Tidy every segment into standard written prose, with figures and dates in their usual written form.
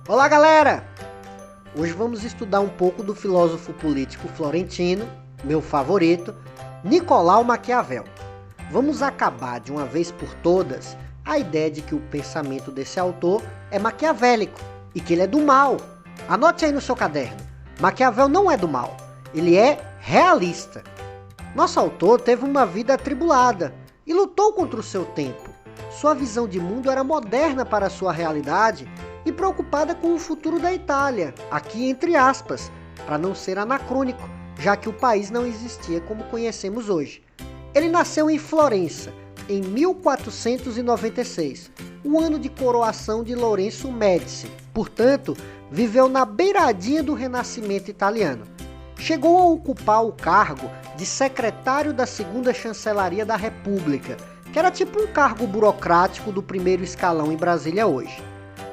Olá, galera! Hoje vamos estudar um pouco do filósofo político florentino, meu favorito, Nicolau Maquiavel. Vamos acabar de uma vez por todas a ideia de que o pensamento desse autor é maquiavélico e que ele é do mal. Anote aí no seu caderno, Maquiavel não é do mal, ele é realista. Nosso autor teve uma vida atribulada e lutou contra o seu tempo. Sua visão de mundo era moderna para a sua realidade e preocupada com o futuro da Itália, aqui entre aspas, para não ser anacrônico, já que o país não existia como conhecemos hoje. Ele nasceu em Florença, em 1496, o ano de coroação de Lourenço Médici, portanto, viveu na beiradinha do Renascimento italiano. Chegou a ocupar o cargo de secretário da segunda chancelaria da República, que era tipo um cargo burocrático do primeiro escalão em Brasília hoje.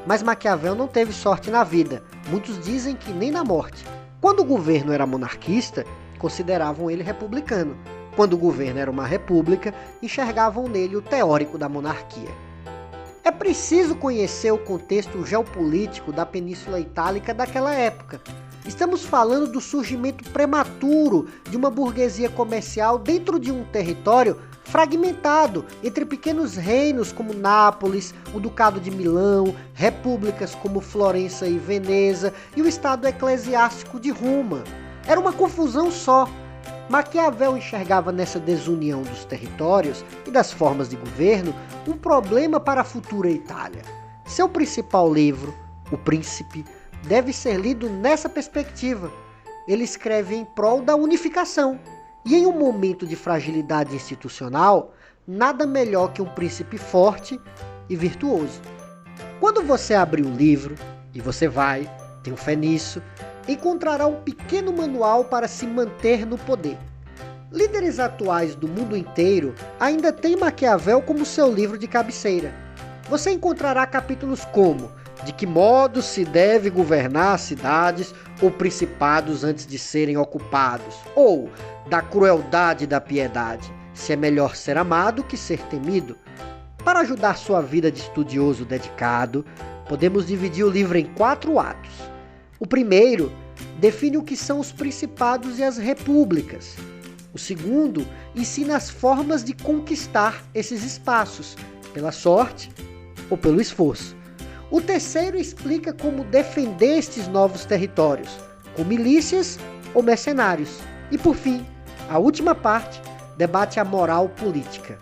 Mas Maquiavel não teve sorte na vida, muitos dizem que nem na morte. Quando o governo era monarquista, consideravam ele republicano. Quando o governo era uma república, enxergavam nele o teórico da monarquia. É preciso conhecer o contexto geopolítico da Península Itálica daquela época. Estamos falando do surgimento prematuro de uma burguesia comercial dentro de um território fragmentado entre pequenos reinos como Nápoles, o Ducado de Milão, repúblicas como Florença e Veneza e o estado eclesiástico de Roma. Era uma confusão só. Maquiavel enxergava nessa desunião dos territórios e das formas de governo um problema para a futura Itália. Seu principal livro, O Príncipe, deve ser lido nessa perspectiva. Ele escreve em prol da unificação. E em um momento de fragilidade institucional, nada melhor que um príncipe forte e virtuoso. Quando você abrir o livro, e você vai, tenho fé nisso, encontrará um pequeno manual para se manter no poder. Líderes atuais do mundo inteiro ainda têm Maquiavel como seu livro de cabeceira. Você encontrará capítulos como de que modo se deve governar cidades ou principados antes de serem ocupados, ou da crueldade e da piedade, se é melhor ser amado que ser temido. Para ajudar sua vida de estudioso dedicado, podemos dividir o livro em 4 atos. O primeiro define o que são os principados e as repúblicas. O segundo ensina as formas de conquistar esses espaços, pela sorte ou pelo esforço. O terceiro explica como defender estes novos territórios, com milícias ou mercenários. E por fim, a última parte debate a moral política.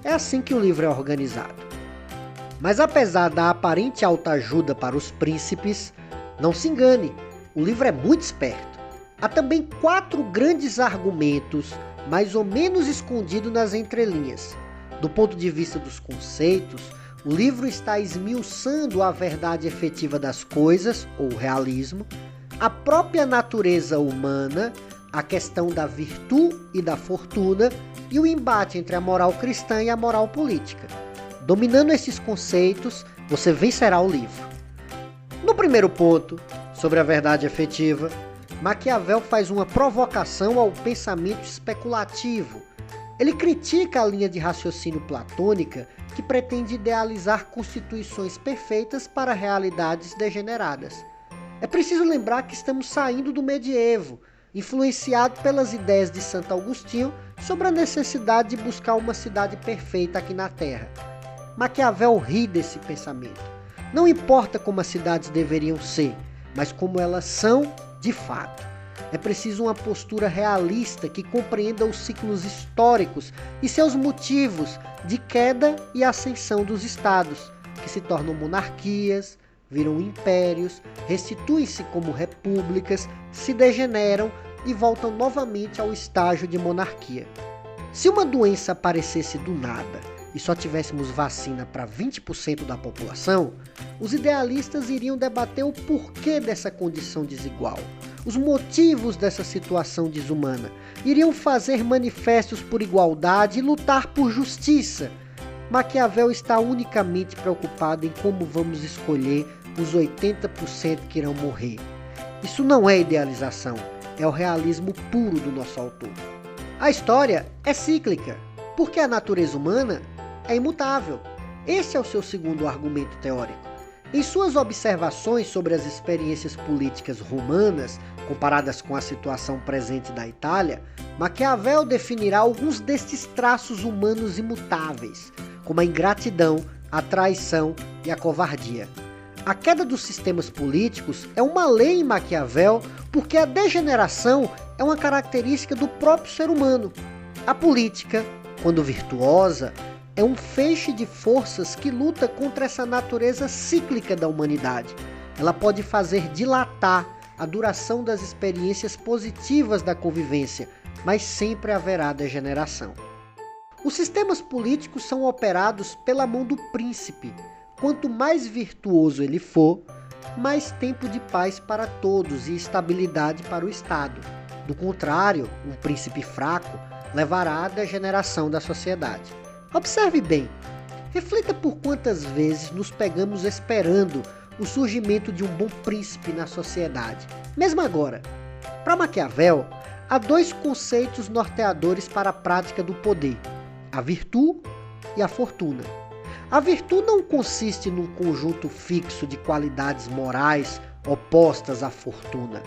É assim que o livro é organizado. Mas apesar da aparente autoajuda para os príncipes, não se engane, o livro é muito esperto. Há também 4 grandes argumentos, mais ou menos escondidos nas entrelinhas. Do ponto de vista dos conceitos, o livro está esmiuçando a verdade efetiva das coisas, ou realismo, a própria natureza humana, a questão da virtude e da fortuna e o embate entre a moral cristã e a moral política. Dominando esses conceitos, você vencerá o livro. No primeiro ponto, sobre a verdade efetiva, Maquiavel faz uma provocação ao pensamento especulativo. Ele critica a linha de raciocínio platônica que pretende idealizar constituições perfeitas para realidades degeneradas. É preciso lembrar que estamos saindo do medievo, influenciado pelas ideias de Santo Agostinho sobre a necessidade de buscar uma cidade perfeita aqui na Terra. Maquiavel ri desse pensamento. Não importa como as cidades deveriam ser, mas como elas são de fato. É preciso uma postura realista que compreenda os ciclos históricos e seus motivos de queda e ascensão dos estados, que se tornam monarquias, viram impérios, restituem-se como repúblicas, se degeneram e voltam novamente ao estágio de monarquia. Se uma doença aparecesse do nada e só tivéssemos vacina para 20% da população, os idealistas iriam debater o porquê dessa condição desigual. Os motivos dessa situação desumana, iriam fazer manifestos por igualdade e lutar por justiça. Maquiavel está unicamente preocupado em como vamos escolher os 80% que irão morrer. Isso não é idealização, é o realismo puro do nosso autor. A história é cíclica, porque a natureza humana é imutável. Esse é o seu segundo argumento teórico. Em suas observações sobre as experiências políticas romanas, comparadas com a situação presente da Itália, Maquiavel definirá alguns destes traços humanos imutáveis, como a ingratidão, a traição e a covardia. A queda dos sistemas políticos é uma lei em Maquiavel porque a degeneração é uma característica do próprio ser humano. A política, quando virtuosa, é um feixe de forças que luta contra essa natureza cíclica da humanidade. Ela pode fazer dilatar a duração das experiências positivas da convivência, mas sempre haverá degeneração. Os sistemas políticos são operados pela mão do príncipe. Quanto mais virtuoso ele for, mais tempo de paz para todos e estabilidade para o Estado. Do contrário, um príncipe fraco levará à degeneração da sociedade. Observe bem, reflita por quantas vezes nos pegamos esperando o surgimento de um bom príncipe na sociedade. Mesmo agora, para Maquiavel, há dois conceitos norteadores para a prática do poder: a virtude e a fortuna. A virtude não consiste num conjunto fixo de qualidades morais opostas à fortuna.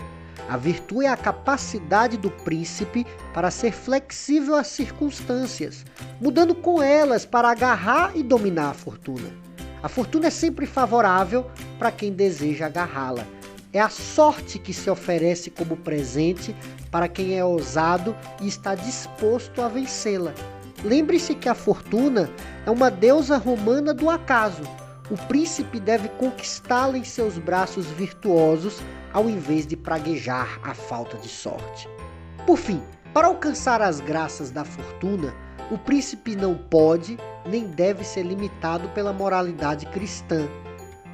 A virtude é a capacidade do príncipe para ser flexível às circunstâncias, mudando com elas para agarrar e dominar a fortuna. A fortuna é sempre favorável para quem deseja agarrá-la. É a sorte que se oferece como presente para quem é ousado e está disposto a vencê-la. Lembre-se que a fortuna é uma deusa romana do acaso. O príncipe deve conquistá-la em seus braços virtuosos, ao invés de praguejar a falta de sorte. Por fim, para alcançar as graças da fortuna, o príncipe não pode nem deve ser limitado pela moralidade cristã.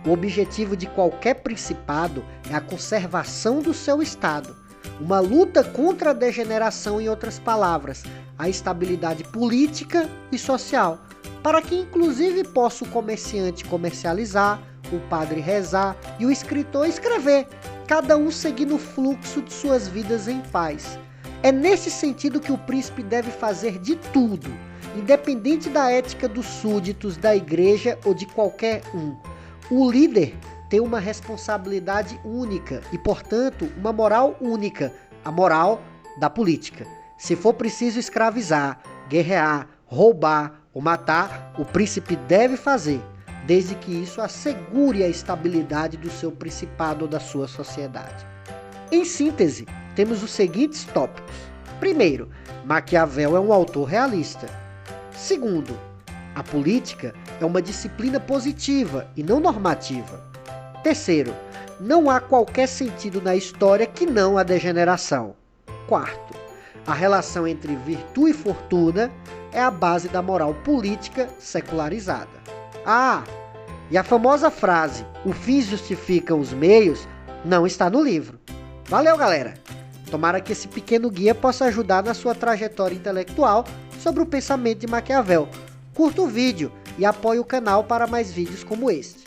O objetivo de qualquer principado é a conservação do seu estado, uma luta contra a degeneração, em outras palavras, a estabilidade política e social, para que inclusive possa o comerciante comercializar, o padre rezar e o escritor escrever, cada um seguindo o fluxo de suas vidas em paz. É nesse sentido que o príncipe deve fazer de tudo, independente da ética dos súditos, da igreja ou de qualquer um. O líder tem uma responsabilidade única e, portanto, uma moral única, a moral da política. Se for preciso escravizar, guerrear, roubar ou matar, o príncipe deve fazer, desde que isso assegure a estabilidade do seu principado ou da sua sociedade. Em síntese, temos os seguintes tópicos. Primeiro, Maquiavel é um autor realista. Segundo, a política é uma disciplina positiva e não normativa. Terceiro, não há qualquer sentido na história que não a degeneração. Quarto, a relação entre virtude e fortuna é a base da moral política secularizada. E a famosa frase, o fim justifica os meios, não está no livro. Valeu, galera! Tomara que esse pequeno guia possa ajudar na sua trajetória intelectual sobre o pensamento de Maquiavel. Curta o vídeo e apoie o canal para mais vídeos como este.